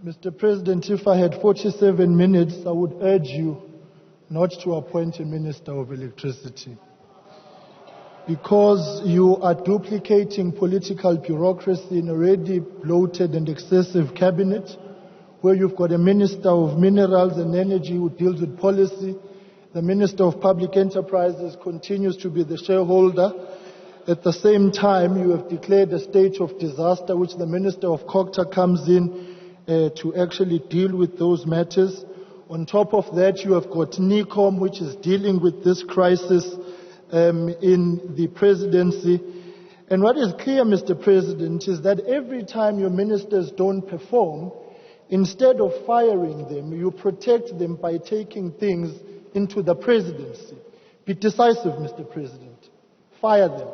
Mr. President, if I had 47 minutes, I would urge you not to appoint a Minister of Electricity, because you are duplicating political bureaucracy in a already bloated and excessive cabinet, where you've got a Minister of Minerals and Energy who deals with policy. The Minister of Public Enterprises continues to be the shareholder. At the same time, you have declared a state of disaster, which the Minister of COGTA comes in to actually deal with those matters. On top of that, you have got NECOM, which is dealing with this crisis in the presidency. And what is clear, Mr. President, is that every time your ministers don't perform, instead of firing them, you protect them by taking things into the presidency. Be decisive, Mr. President. Fire them.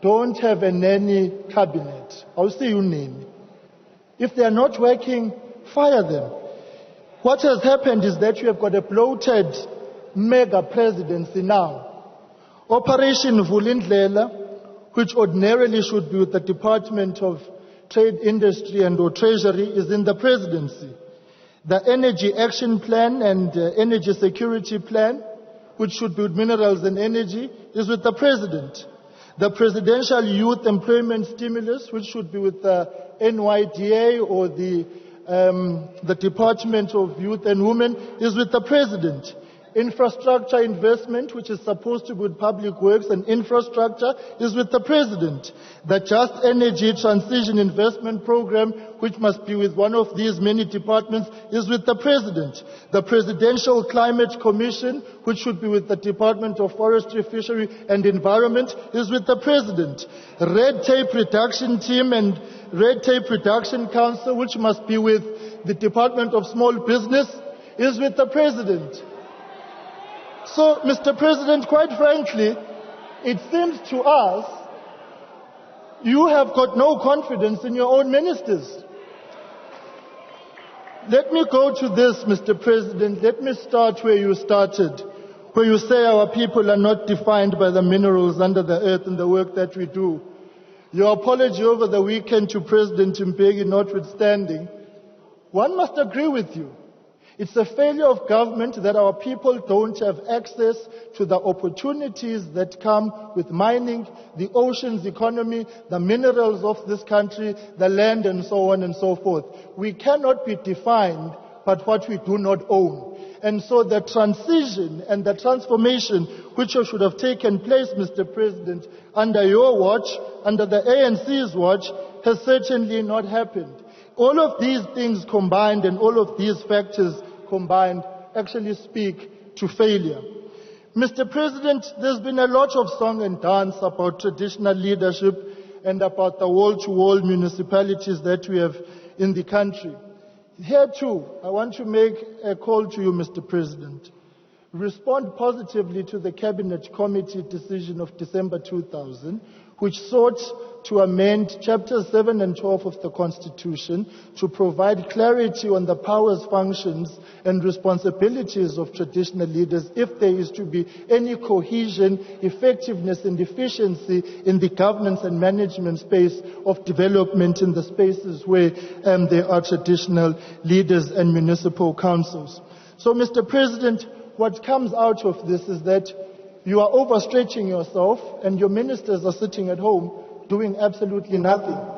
Don't have a nanny cabinet. I'll see you name. If they are not working, fire them. What has happened is that you have got a bloated mega presidency now. Operation Vulindlela, which ordinarily should be with the Department of Trade, Industry and or Treasury, is in the presidency. The Energy Action Plan and Energy Security Plan, which should be with Minerals and Energy, is with the President. The Presidential Youth Employment Stimulus, which should be with the NYDA or the Department of Youth and Women, is with the President. Infrastructure investment, which is supposed to be with Public Works and Infrastructure, is with the President. The Just Energy Transition Investment Program, which must be with one of these many departments, is with the President. The Presidential Climate Commission, which should be with the Department of Forestry, Fishery and Environment, is with the President. Red Tape Reduction Team and Red Tape Reduction Council, which must be with the Department of Small Business, is with the President. So, Mr. President, quite frankly, it seems to us you have got no confidence in your own ministers. Let me go to this, Mr. President. Let me start where you started, where you say our people are not defined by the minerals under the earth and the work that we do. Your apology over the weekend to President Mbeki notwithstanding, one must agree with you. It's a failure of government that our people don't have access to the opportunities that come with mining, the oceans economy, the minerals of this country, the land, and so on and so forth. We cannot be defined by what we do not own. And so the transition and the transformation which should have taken place, Mr. President, under your watch, under the ANC's watch, has certainly not happened. All of these things combined and all of these factors combined actually speak to failure. Mr. President, there's been a lot of song and dance about traditional leadership and about the wall-to-wall municipalities that we have in the country. Here too, I want to make a call to you, Mr. President. Respond positively to the Cabinet Committee decision of December 2000, which sought to amend Chapters 7 and 12 of the Constitution to provide clarity on the powers, functions, and responsibilities of traditional leaders if there is to be any cohesion, effectiveness, and efficiency in the governance and management space of development in the spaces where there are traditional leaders and municipal councils. So, Mr. President, what comes out of this is that you are overstretching yourself and your ministers are sitting at home doing absolutely nothing.